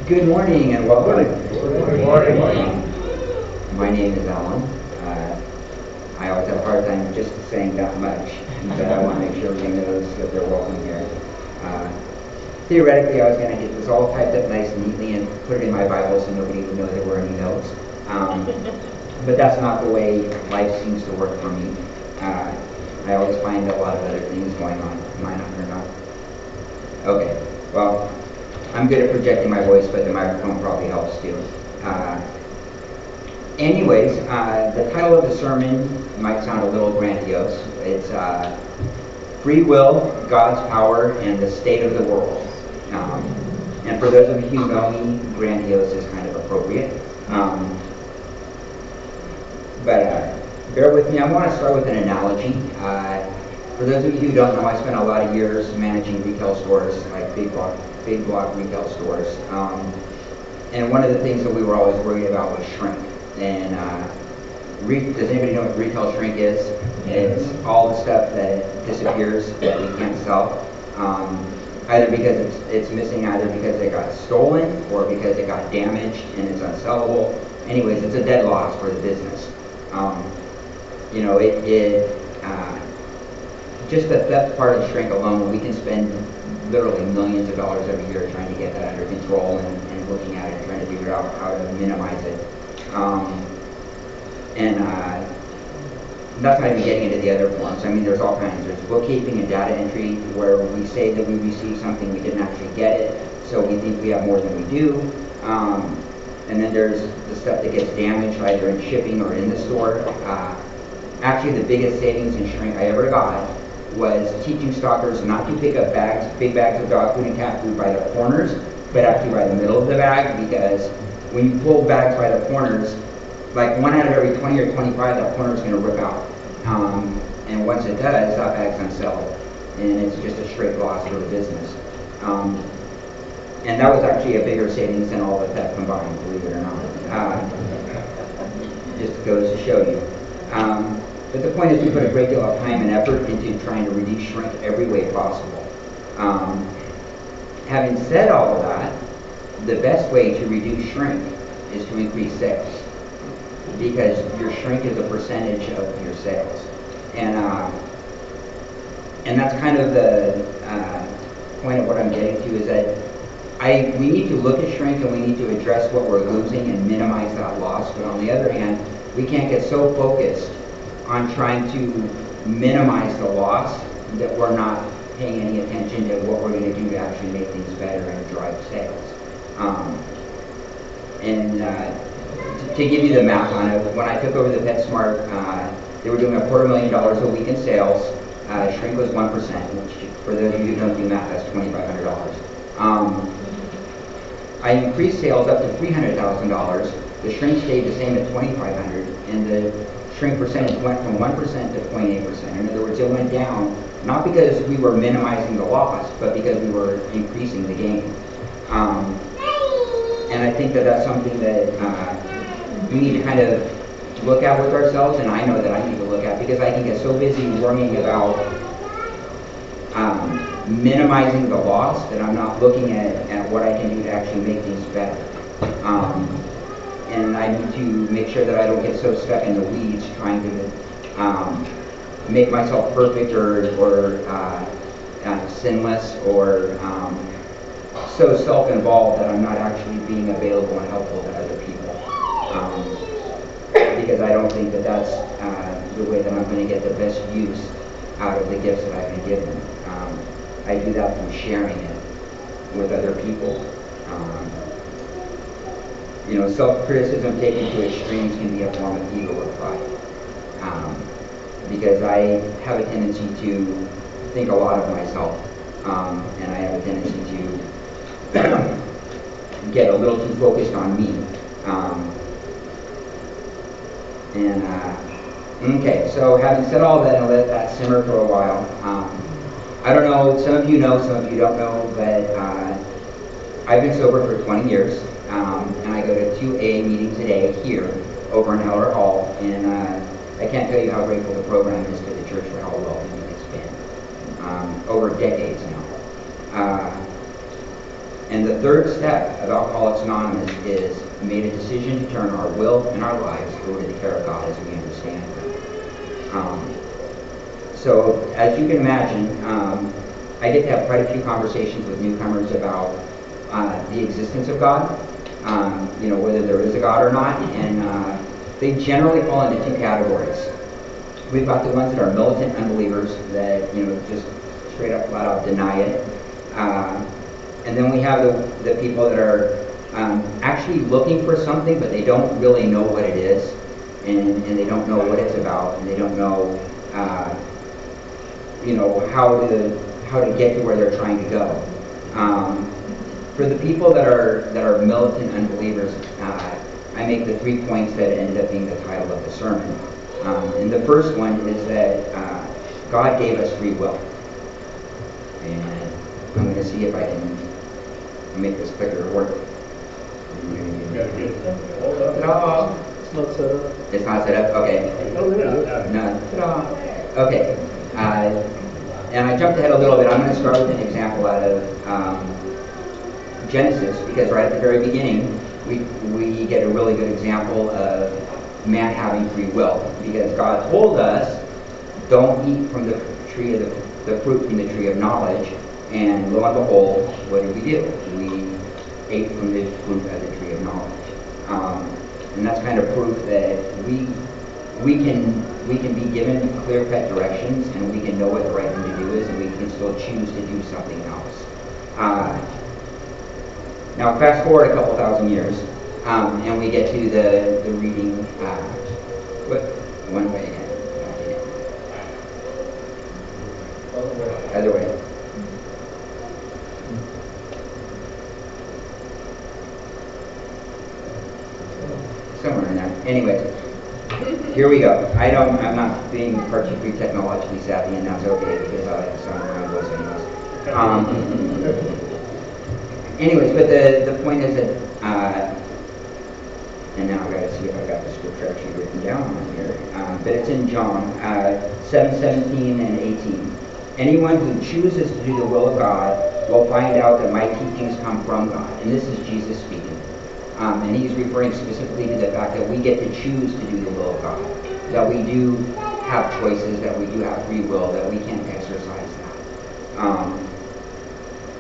Good morning and welcome. Good morning. My name is Alan. I always have a hard time just saying that much, but I want to make sure everybody knows that they're welcome here. Theoretically, I was going to get this all typed up nice and neatly and put it in my Bible so nobody would know there were any notes. But that's not the way life seems to work for me. I always find a lot of other things going on. Am I not or not? Okay, well, I'm good at projecting my voice, but the microphone probably helps too. Anyways, the title of the sermon might sound a little grandiose. It's Free Will, God's Power, and the State of the World. And for those of you who know me, grandiose is kind of appropriate. But bear with me, I want to start with an analogy. For those of you who don't know, I spent a lot of years managing retail stores, like big block retail stores. And one of the things that we were always worried about was shrink. And does anybody know what retail shrink is? It's all the stuff that disappears that we can't sell. Either because it's missing, either because it got stolen, or because it got damaged and it's unsellable. Anyways, it's a dead loss for the business. Just the theft part of shrink alone, we can spend literally millions of dollars every year trying to get that under control and looking at it and trying to figure out how to minimize it. That's not even getting into the other forms. I mean, there's all kinds. There's bookkeeping and data entry where we say that we received something, we didn't actually get it, so we think we have more than we do. And then there's the stuff that gets damaged either in shipping or in the store. Actually, the biggest savings in shrink I ever got was teaching stockers not to pick up big bags of dog food and cat food by the corners, but actually by the middle of the bag, because when you pull bags by the corners, like 1 out of every 20 or 25, that corner is going to rip out. And once it does, that bag's unsellable. And it's just a straight loss for the business. And that was actually a bigger savings than all the theft combined, believe it or not. Just goes to show you. But the point is we put a great deal of time and effort into trying to reduce shrink every way possible. Having said all of that, the best way to reduce shrink is to increase sales, because your shrink is a percentage of your sales. And that's kind of the point of what I'm getting to, is that we need to look at shrink and we need to address what we're losing and minimize that loss. But on the other hand, we can't get so focused on trying to minimize the loss that we're not paying any attention to what we're going to do to actually make things better and drive sales. To give you the math on it, when I took over the PetSmart, they were doing $250,000 a week in sales. Shrink was 1%, which for those of you who don't do math, that's $2,500. I increased sales up to $300,000. The shrink stayed the same at $2,500, and the shrink percentage went from 1% to 0.8%. In other words, it went down, not because we were minimizing the loss, but because we were increasing the gain. And I think that that's something that we need to kind of look at with ourselves, and I know that I need to look at, because I can get so busy worrying about minimizing the loss that I'm not looking at what I can do to actually make things better. And I need to make sure that I don't get so stuck in the weeds trying to make myself perfect or sinless, or so self-involved that I'm not actually being available and helpful to other people. Because I don't think that that's the way that I'm going to get the best use out of the gifts that I've been given. I do that through sharing it with other people. Self-criticism taken to extremes can be a form of ego or pride. Because I have a tendency to think a lot of myself, and I have a tendency to get a little too focused on me. Okay, so having said all that, and let that simmer for a while, I don't know, some of you know, some of you don't know, but I've been sober for 20 years, and I go to 2 AA meetings a day here over in Heller Hall, and I can't tell you how grateful the program is to the church for how well it's been over decades now. And the third step of Alcoholics Anonymous is made a decision to turn our will and our lives over to the care of God as we understand it. So as you can imagine, I get to have quite a few conversations with newcomers about the existence of God, whether there is a God or not, and they generally fall into two categories. We've got the ones that are militant unbelievers that just straight up flat out deny it, and then we have the people that are actually looking for something, but they don't really know what it is, and they don't know what it's about, and they don't know how to get to where they're trying to go. For the people that are militant unbelievers, I make the 3 points that end up being the title of the sermon. And the first one is that God gave us free will. And I'm going to see if I can make this clicker work. Ta-da! It's not set up. It's not set up? Okay. No. Ta-da! Okay. And I jumped ahead a little bit. I'm going to start with an example out of Genesis, because right at the very beginning, we get a really good example of man having free will, because God told us, don't eat from the tree of the fruit from the tree of knowledge, and lo and behold, what did we do? We ate from the fruit of the tree of knowledge. And that's kind of proof that we can be given clear-cut directions, and we can know what the right thing to do is, and we can still choose to do something else. Now, fast forward a couple thousand years, and we get to the reading. One way again. Other way. Somewhere in there. Anyways, here we go. I'm not being particularly technologically savvy, and that's okay because I was anyways. Anyways, but the point is that, and now I've got to see if I've got the scripture actually written down on here, but it's in John 7:17 and 18. Anyone who chooses to do the will of God will find out that my teachings come from God. And this is Jesus speaking. And he's referring specifically to the fact that we get to choose to do the will of God, that we do have choices, that we do have free will, that we can exercise that.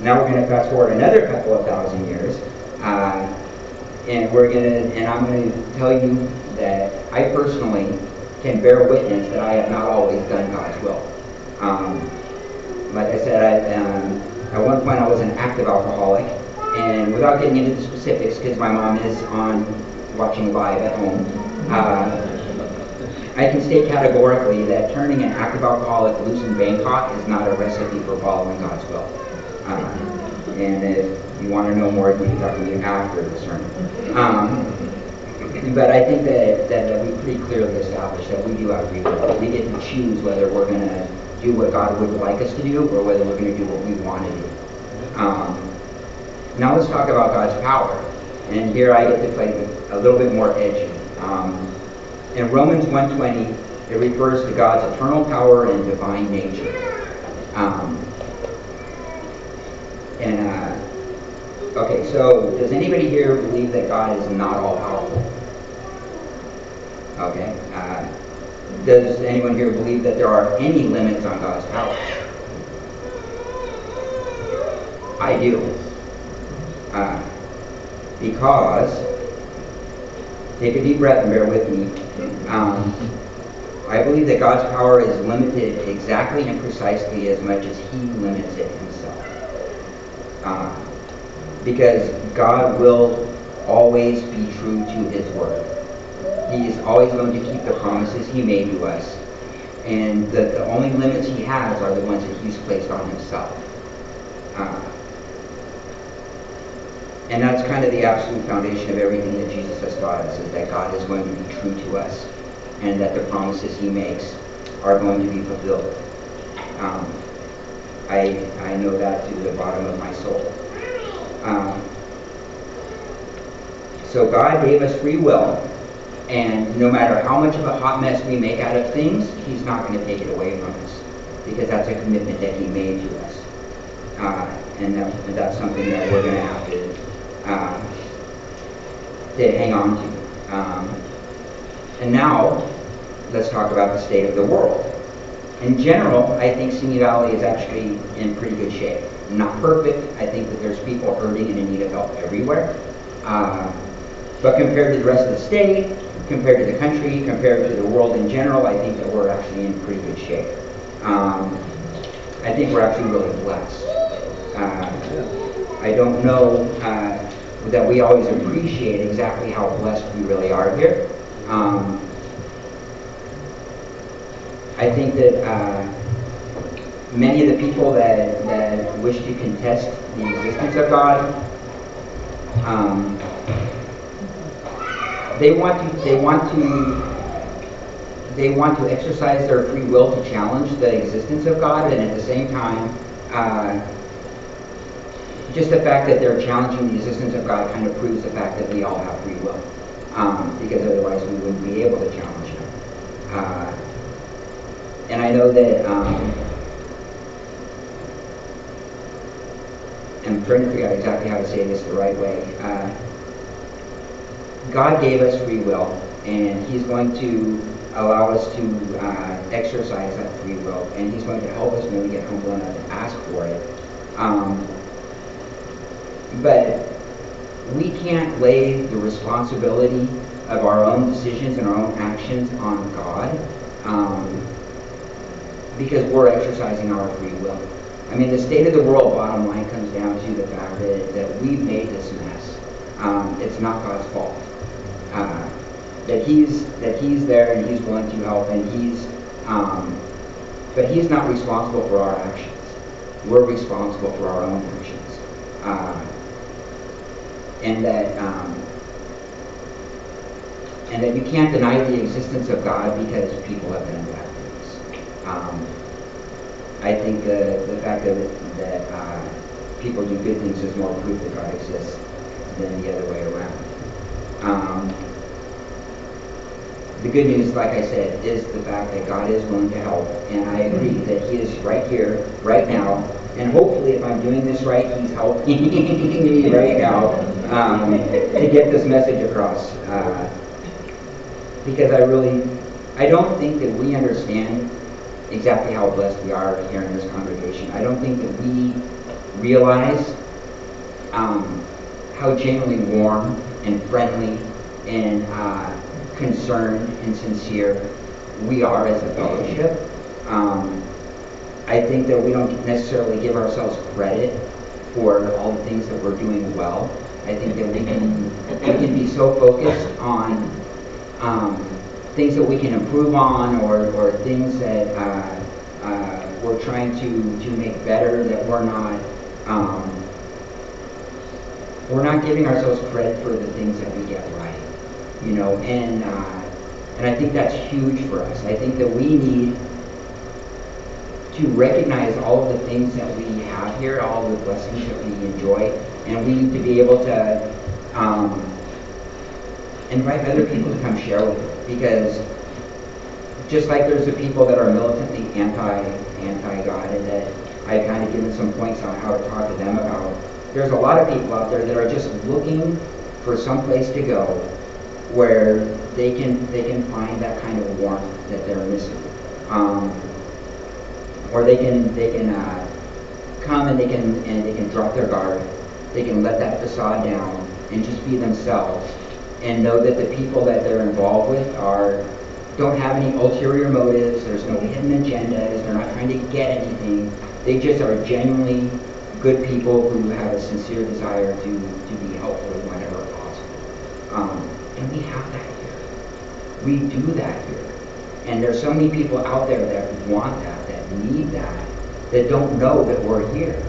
Now we're going to fast forward another couple of thousand years, and I'm going to tell you that I personally can bear witness that I have not always done God's will. Like I said, at one point I was an active alcoholic, and without getting into the specifics, because my mom is watching live at home, I can state categorically that turning an active alcoholic loose in Bangkok is not a recipe for following God's will. And if you want to know more, you can talk to me after the sermon. But I think that we pretty clearly established that we do have free will. We get to choose whether we're going to do what God would like us to do or whether we're going to do what we want to do. Now let's talk about God's power. And here I get to play a little bit more edgy. In Romans 1:20, it refers to God's eternal power and divine nature. Okay, so does anybody here believe that God is not all-powerful? Okay. Does anyone here believe that there are any limits on God's power? I do. Because, take a deep breath and bear with me, I believe that God's power is limited exactly and precisely as much as He limits it Himself. Because God will always be true to His word. He is always going to keep the promises He made to us. And the only limits He has are the ones that He's placed on Himself. And that's kind of the absolute foundation of everything that Jesus has taught us, is that God is going to be true to us, and that the promises He makes are going to be fulfilled. I know that to the bottom of my soul. So God gave us free will, and no matter how much of a hot mess we make out of things, He's not going to take it away from us, because that's a commitment that He made to us. and that's something that we're going to have to hang on to. And now, let's talk about the state of the world. In general, I think Simi Valley is actually in pretty good shape. Not perfect. I think that there's people hurting and in need of help everywhere. But compared to the rest of the state, compared to the country, compared to the world in general, I think that we're actually in pretty good shape. I think we're actually really blessed. I don't know that we always appreciate exactly how blessed we really are here. I think that many of the people that wish to contest the existence of God, they want to exercise their free will to challenge the existence of God, and at the same time, just the fact that they're challenging the existence of God kind of proves the fact that we all have free will, because otherwise we wouldn't be able to challenge Him. And I know that I'm trying to figure out exactly how to say this the right way. God gave us free will, and He's going to allow us to exercise that free will, and He's going to help us when we get humble enough to ask for it. But we can't lay the responsibility of our own decisions and our own actions on God, because we're exercising our free will. I mean, the state of the world, bottom line, comes down to the fact that we've made this mess. It's not God's fault. That he's there and He's willing to help, and but He's not responsible for our actions. We're responsible for our own actions, and that you can't deny the existence of God because people have done bad things. I think the fact that people do good things is more proof that God exists than the other way around. The good news, like I said, is the fact that God is willing to help, and I agree that He is right here, right now, and hopefully if I'm doing this right, He's helping me right now to get this message across. Because I don't think that we understand exactly how blessed we are here in this congregation. I don't think that we realize how genuinely warm and friendly and concerned and sincere we are as a fellowship. I think that we don't necessarily give ourselves credit for all the things that we're doing well. I think that we can be so focused on things that we can improve on, or things that we're trying to make better, that we're not giving ourselves credit for the things that we get right, and I think that's huge for us. I think that we need to recognize all of the things that we have here, all of the blessings that we enjoy, and we need to be able to invite other people to come share with it. Because just like there's the people that are militantly anti-God, and that I've kind of given some points on how to talk to them about, there's a lot of people out there that are just looking for some place to go where they can find that kind of warmth that they're missing. Or they can come and they can drop their guard. They can let that facade down and just be themselves, and know that the people that they're involved with don't have any ulterior motives. There's no hidden agendas. They're not trying to get anything. They just are genuinely good people who have a sincere desire to be helpful whenever possible. And we have that here. We do that here. And there's so many people out there that want that need that don't know that we're here.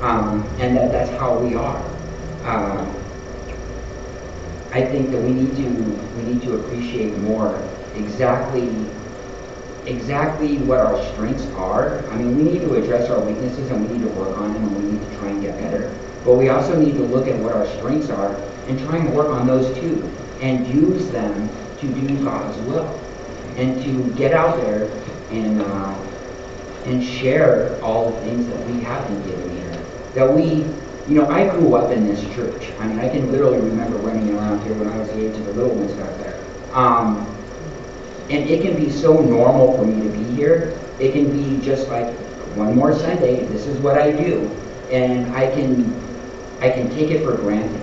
And that's how we are. I think that we need to appreciate more exactly what our strengths are. I mean, we need to address our weaknesses, and we need to work on them, and we need to try and get better. But we also need to look at what our strengths are and try and work on those too, and use them to do God's will, and to get out there and share all the things that we have been given here. that we, I grew up in this church. I mean, I can literally remember running around here when I was the age of the little ones back there. And it can be so normal for me to be here. It can be just like one more Sunday, this is what I do. And I can take it for granted.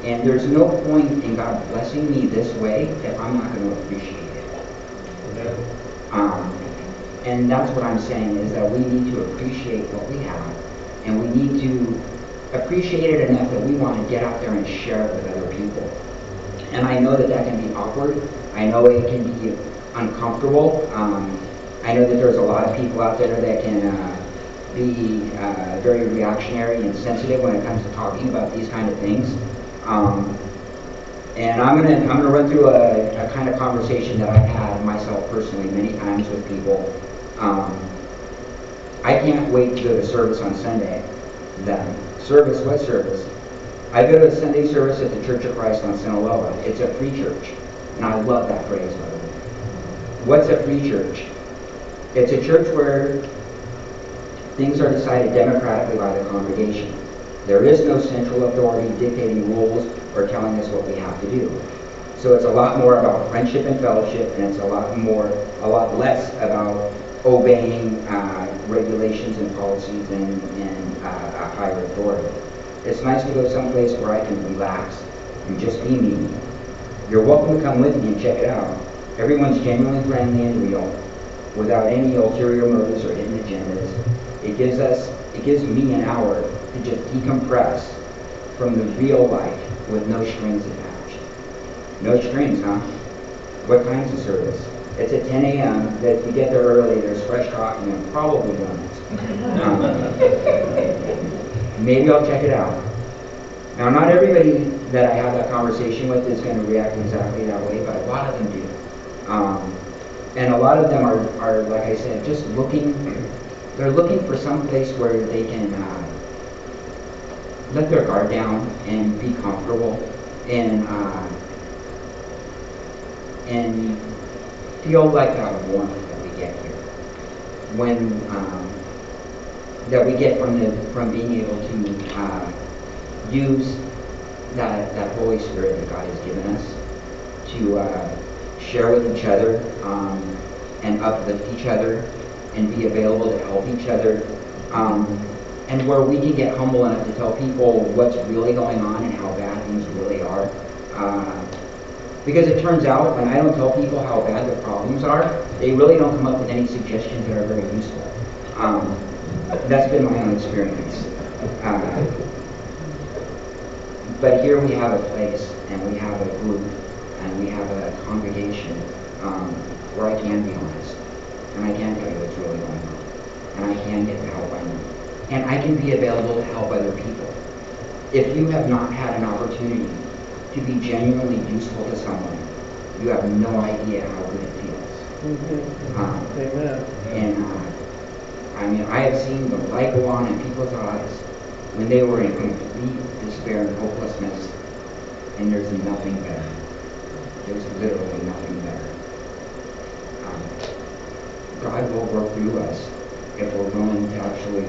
And there's no point in God blessing me this way if I'm not going to appreciate it. And that's what I'm saying, is that we need to appreciate what we have. And we need to appreciate it enough that we want to get out there and share it with other people. And I know that that can be awkward. I know it can be uncomfortable. I know that there's a lot of people out there that can be very reactionary and sensitive when it comes to talking about these kind of things. And I'm gonna run through a kind of conversation that I've had myself personally many times with people. I can't wait to go to service on Sunday. Then service, what service? I go to a Sunday service at the Church of Christ on Sinaloa. It's a free church, and I love that phrase, by the way. What's a free church? It's a church where things are decided democratically by the congregation. There is no central authority dictating rules or telling us what we have to do. So it's a lot more about friendship and fellowship, and it's a lot less about obeying regulations and policies and a higher authority. It's nice to go someplace where I can relax and just be me. You're welcome to come with me and check it out. Everyone's genuinely friendly and real, without any ulterior motives or hidden agendas. It gives me an hour to just decompress from the real life with no strings attached. No strings, huh? What time's the service? It's at 10 a.m. That if you get there early, there's fresh coffee and probably donuts. Maybe I'll check it out. Now, not everybody that I have that conversation with is going to react exactly that way, but a lot of them do. And a lot of them are, like I said, just they're looking for some place where they can let their guard down and be comfortable and feel like that warmth that we get here. When that we get from being able to use that Holy Spirit that God has given us to share with each other and uplift each other and be available to help each other, and where we can get humble enough to tell people what's really going on and how bad things really are. Because it turns out when I don't tell people how bad the problems are, they really don't come up with any suggestions that are very useful. That's been my own experience. But here we have a place, and we have a group, and we have a congregation where I can be honest, and I can tell you what's really going on, and I can get the help I need, and I can be available to help other people. If you have not had an opportunity to be genuinely useful to someone, you have no idea how good it feels. Amen. And I mean, I have seen the light go on in people's eyes when they were in complete despair and hopelessness, and there's nothing better. There's literally nothing better. God will work through us if we're willing to actually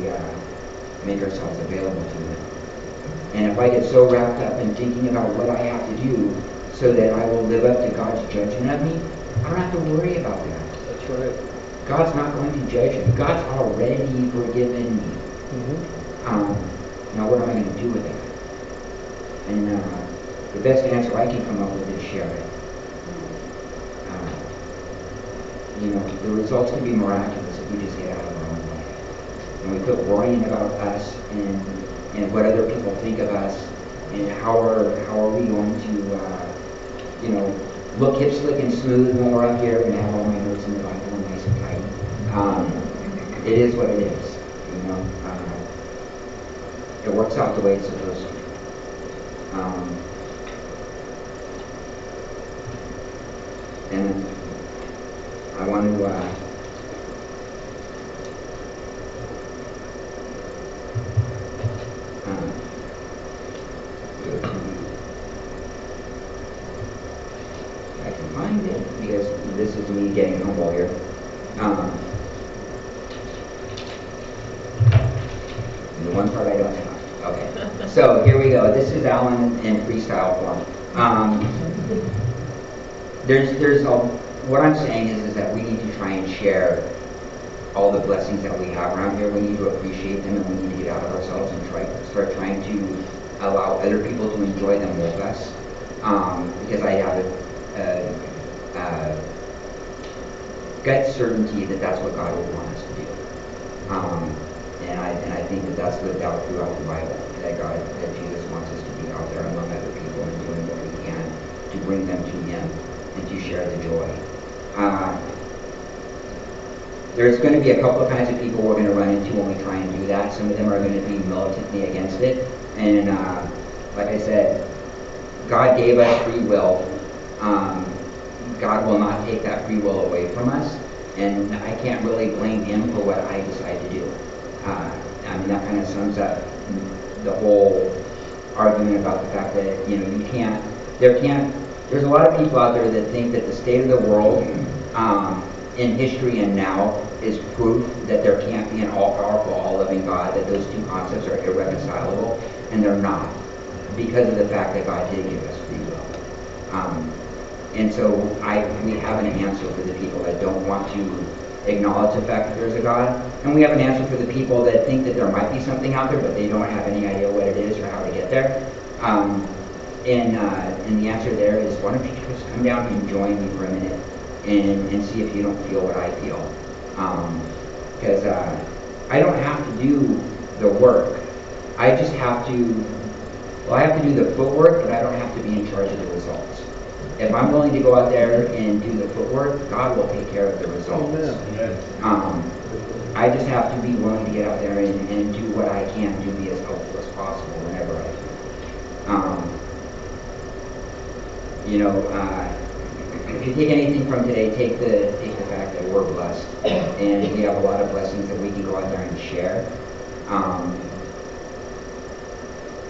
make ourselves available to Him. And if I get so wrapped up in thinking about what I have to do so that I will live up to God's judgment of me, I don't have to worry about that. That's right. God's not going to judge me. God's already forgiven me. Now what am I going to do with that? And the best answer I can come up with is share it. The results can be miraculous if we just get out of our own way. And we quit worrying about us and what other people think of us and how are we going to, look hip, slick, and smooth when we're up here and have all my notes in the Bible nice and tight. It is what it is, It works out the way it's supposed to. And I want to I can find it because this is me getting humble here. The one part I don't have. So here we go. This is Alan in freestyle form. What I'm saying is that we need to try and share all the blessings that we have around here. We need to appreciate them, and we need to get out of ourselves and start trying to allow other people to enjoy them with us. Because I have a gut certainty that that's what God would want us to do. And I think that that's lived out throughout the Bible, that Jesus wants us to be out there among other people and doing what we can to bring them to Him and to share the joy. There's going to be a couple of kinds of people we're going to run into when we try and do that. Some of them are going to be militantly against it. And like I said, God gave us free will. God will not take that free will away from us. And I can't really blame Him for what I decide to do. I mean, that kind of sums up the whole argument about the fact that, there's a lot of people out there that think that the state of the world in history and now is proof that there can't be an all-powerful, all-loving God, that those two concepts are irreconcilable, and they're not, because of the fact that God did give us free will. And so we have an answer for the people that don't want to acknowledge the fact that there's a God, and we have an answer for the people that think that there might be something out there, but they don't have any idea what it is or how to get there. And the answer there is, why don't you just come down and join me for a minute and see if you don't feel what I feel. Because I don't have to do the work. I just have to, I have to do the footwork, but I don't have to be in charge of the results. If I'm willing to go out there and do the footwork, God will take care of the results. I just have to be willing to get out there and do what I can to be as helpful as possible whenever I can. If you take anything from today, take the fact that we're blessed, and we have a lot of blessings that we can go out there and share.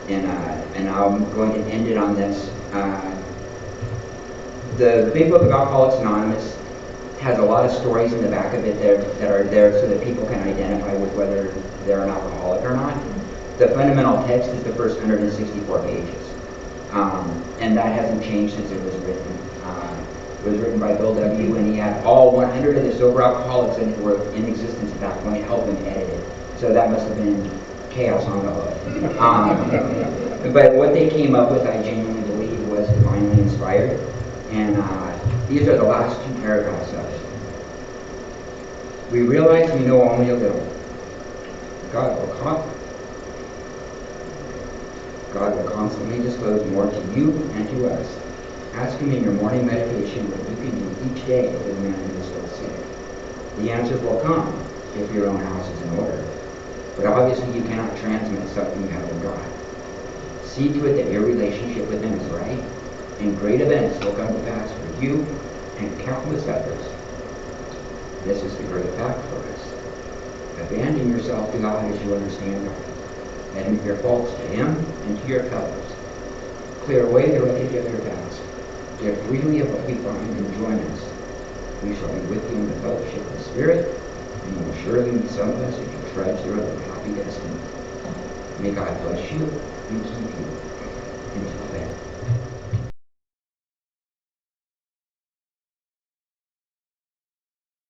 And I'm going to end it on this. The Big Book of Alcoholics Anonymous has a lot of stories in the back of it that are there so that people can identify with whether they're an alcoholic or not. The fundamental text is the first 164 pages. And that hasn't changed since it was written. It was written by Bill W., and he had all 100 of the sober alcoholics that were in existence at that point help him edit it. So that must have been chaos on the hook. But what they came up with, I genuinely believe, was divinely inspired. And these are the last two paragraphs of it. We realize we know only a little. God will constantly disclose more to you and to us. Ask Him in your morning meditation what you can do each day for the man who is still sick. The answers will come if your own house is in order. But obviously you cannot transmit something you have in God. See to it that your relationship with Him is right, and great events will come to pass for you and countless others. This is the great fact for us. Abandon yourself to God as you understand God. Admit your faults to Him and to your fellows. Clear away the wreckage of your past. Give freely of what we find and join us. We shall be with you in the fellowship of the Spirit, and you will surely meet some of us if you trudge through a happy destiny. May God bless you and keep you until then.